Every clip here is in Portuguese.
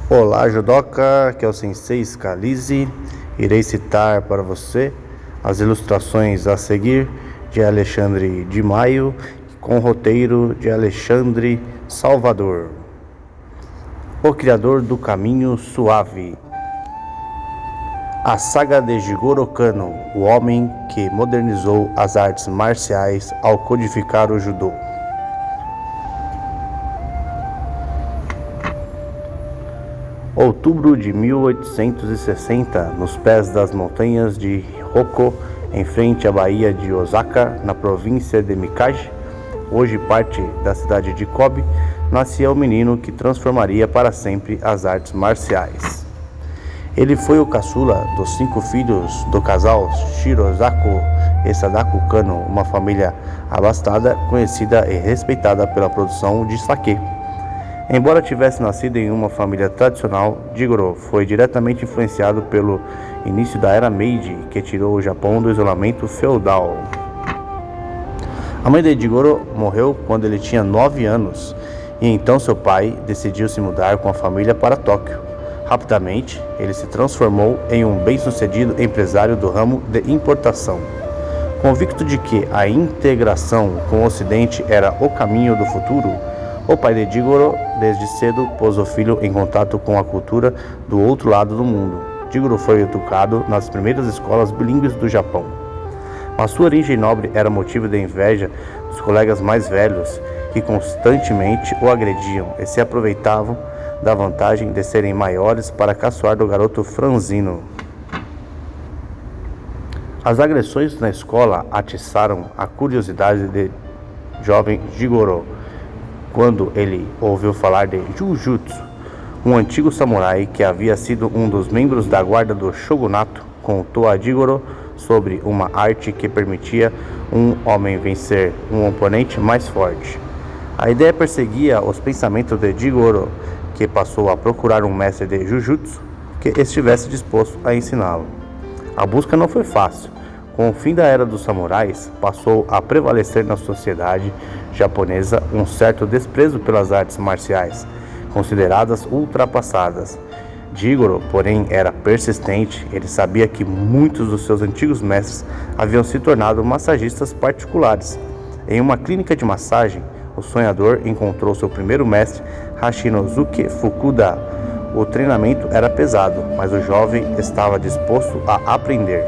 Olá, judoca, que é o Sensei Scalise. Irei citar para você as ilustrações a seguir de Alexandre de Maio, com roteiro de Alexandre Salvador. O criador do caminho suave. A saga de Jigoro Kano, o homem que modernizou as artes marciais ao codificar o judô. Outubro de 1860, nos pés das montanhas de Hokko, em frente à Baía de Osaka, na província de Mikaji, hoje parte da cidade de Kobe, nascia o menino que transformaria para sempre as artes marciais. Ele foi o caçula dos 5 filhos do casal Shirozako e Sadako Kano, uma família abastada, conhecida e respeitada pela produção de sake. Embora tivesse nascido em uma família tradicional, Jigoro foi diretamente influenciado pelo início da era Meiji, que tirou o Japão do isolamento feudal. A mãe de Jigoro morreu quando ele tinha 9 anos, e então seu pai decidiu se mudar com a família para Tóquio. Rapidamente, ele se transformou em um bem-sucedido empresário do ramo de importação. Convicto de que a integração com o Ocidente era o caminho do futuro, o pai de Jigoro, desde cedo, pôs o filho em contato com a cultura do outro lado do mundo. Jigoro foi educado nas primeiras escolas bilíngues do Japão. Mas sua origem nobre era motivo de inveja dos colegas mais velhos, que constantemente o agrediam e se aproveitavam da vantagem de serem maiores para caçoar do garoto franzino. As agressões na escola atiçaram a curiosidade de jovem Jigoro, quando ele ouviu falar de Jujutsu, um antigo samurai que havia sido um dos membros da guarda do shogunato, contou a Jigoro sobre uma arte que permitia um homem vencer um oponente mais forte. A ideia perseguia os pensamentos de Jigoro, que passou a procurar um mestre de Jujutsu que estivesse disposto a ensiná-lo. A busca não foi fácil. Com o fim da era dos samurais, passou a prevalecer na sociedade japonesa um certo desprezo pelas artes marciais, consideradas ultrapassadas. Jigoro, porém, era persistente. Ele sabia que muitos dos seus antigos mestres haviam se tornado massagistas particulares. Em uma clínica de massagem, o sonhador encontrou seu primeiro mestre, Hashinosuke Fukuda. O treinamento era pesado, mas o jovem estava disposto a aprender.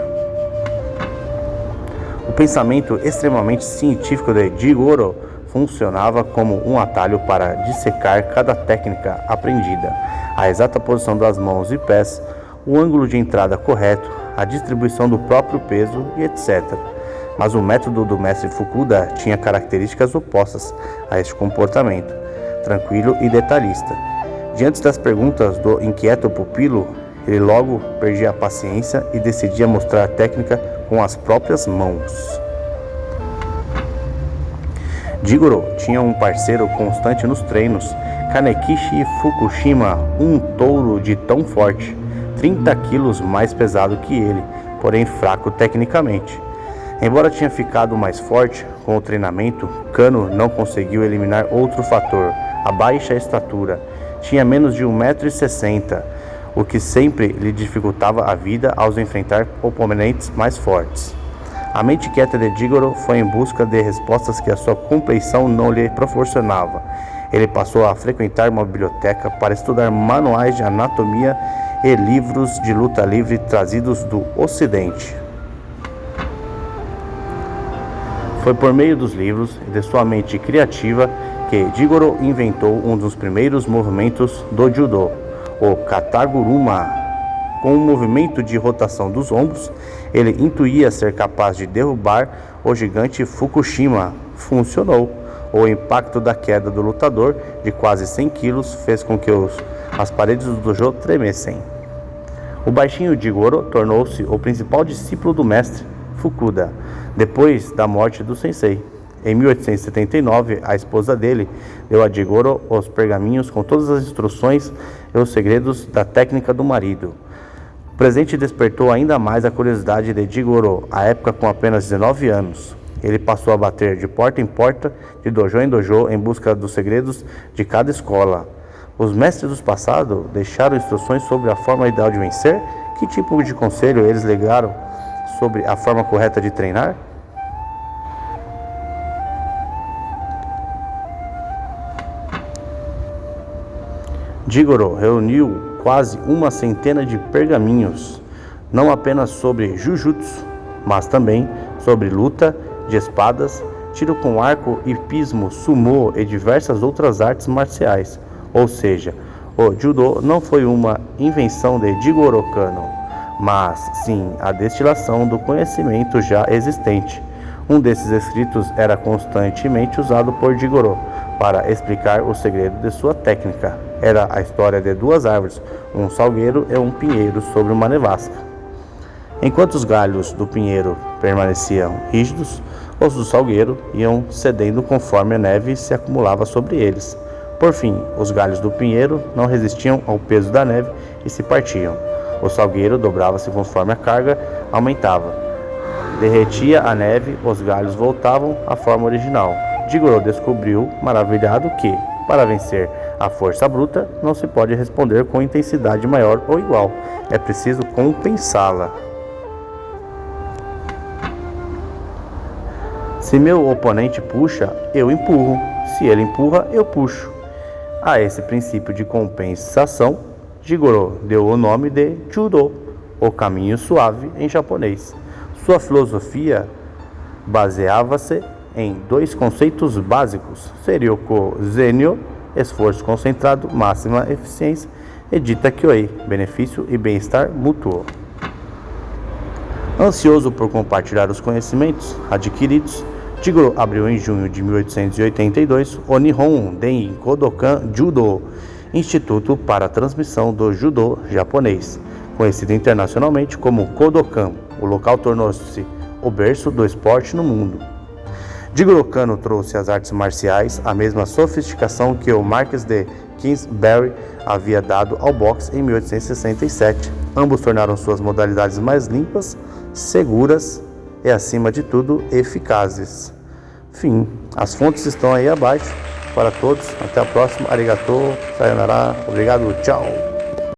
O pensamento extremamente científico de Jigoro funcionava como um atalho para dissecar cada técnica aprendida, a exata posição das mãos e pés, o ângulo de entrada correto, a distribuição do próprio peso e etc. Mas o método do mestre Fukuda tinha características opostas a este comportamento, tranquilo e detalhista. Diante das perguntas do inquieto pupilo, ele logo perdia a paciência e decidia mostrar a técnica com as próprias mãos. Jigoro tinha um parceiro constante nos treinos, Kanekishi Fukushima, um touro de tão forte, 30 quilos mais pesado que ele, porém fraco tecnicamente. Embora tinha ficado mais forte com o treinamento, Kano não conseguiu eliminar outro fator, a baixa estatura. Tinha menos de 1,60 m, o que sempre lhe dificultava a vida ao enfrentar oponentes mais fortes. A mente quieta de Jigoro foi em busca de respostas que a sua compleição não lhe proporcionava. Ele passou a frequentar uma biblioteca para estudar manuais de anatomia e livros de luta livre trazidos do Ocidente. Foi por meio dos livros e de sua mente criativa que Jigoro inventou um dos primeiros movimentos do Judo, o Kataguruma. Com um movimento de rotação dos ombros, ele intuía ser capaz de derrubar o gigante Fukushima. Funcionou. O impacto da queda do lutador, de quase 100 quilos, fez com que as paredes do dojo tremessem. O baixinho Jigoro tornou-se o principal discípulo do mestre Fukuda, depois da morte do sensei. Em 1879, a esposa dele deu a Jigoro os pergaminhos com todas as instruções e os segredos da técnica do marido. O presente despertou ainda mais a curiosidade de Jigoro, à época com apenas 19 anos. Ele passou a bater de porta em porta, de dojo em dojo, em busca dos segredos de cada escola. Os mestres do passado deixaram instruções sobre a forma ideal de vencer? Que tipo de conselho eles legaram sobre a forma correta de treinar? Jigoro reuniu quase uma centena de pergaminhos, não apenas sobre Jujutsu, mas também sobre luta de espadas, tiro com arco, hipismo, sumô e diversas outras artes marciais. Ou seja, o Judo não foi uma invenção de Jigoro Kano, mas sim a destilação do conhecimento já existente. Um desses escritos era constantemente usado por Jigoro para explicar o segredo de sua técnica. Era a história de duas árvores, um salgueiro e um pinheiro sobre uma nevasca. Enquanto os galhos do pinheiro permaneciam rígidos, os do salgueiro iam cedendo conforme a neve se acumulava sobre eles. Por fim, os galhos do pinheiro não resistiam ao peso da neve e se partiam. O salgueiro dobrava-se conforme a carga aumentava. Derretia a neve, os galhos voltavam à forma original. Jigoro descobriu, maravilhado, que, para vencer a força bruta, não se pode responder com intensidade maior ou igual. É preciso compensá-la. Se meu oponente puxa, eu empurro. Se ele empurra, eu puxo. A esse princípio de compensação, Jigoro deu o nome de Judo, o caminho suave em japonês. Sua filosofia baseava-se em dois conceitos básicos: Seryoku Zenyo, esforço concentrado, máxima eficiência, e Dita Kyoi, benefício e bem-estar mútuo. Ansioso por compartilhar os conhecimentos adquiridos, Jigoro abriu em junho de 1882 o Nihon Den Kodokan Judo, Instituto para a Transmissão do Judô japonês, conhecido internacionalmente como Kodokan. O local tornou-se o berço do esporte no mundo. Jigoro Kano trouxe às artes marciais a mesma sofisticação que o Marquês de Queensberry havia dado ao boxe em 1867. Ambos tornaram suas modalidades mais limpas, seguras e, acima de tudo, eficazes. Fim. As fontes estão aí abaixo para todos. Até a próxima. Arigatou, sayonara. Obrigado. Tchau.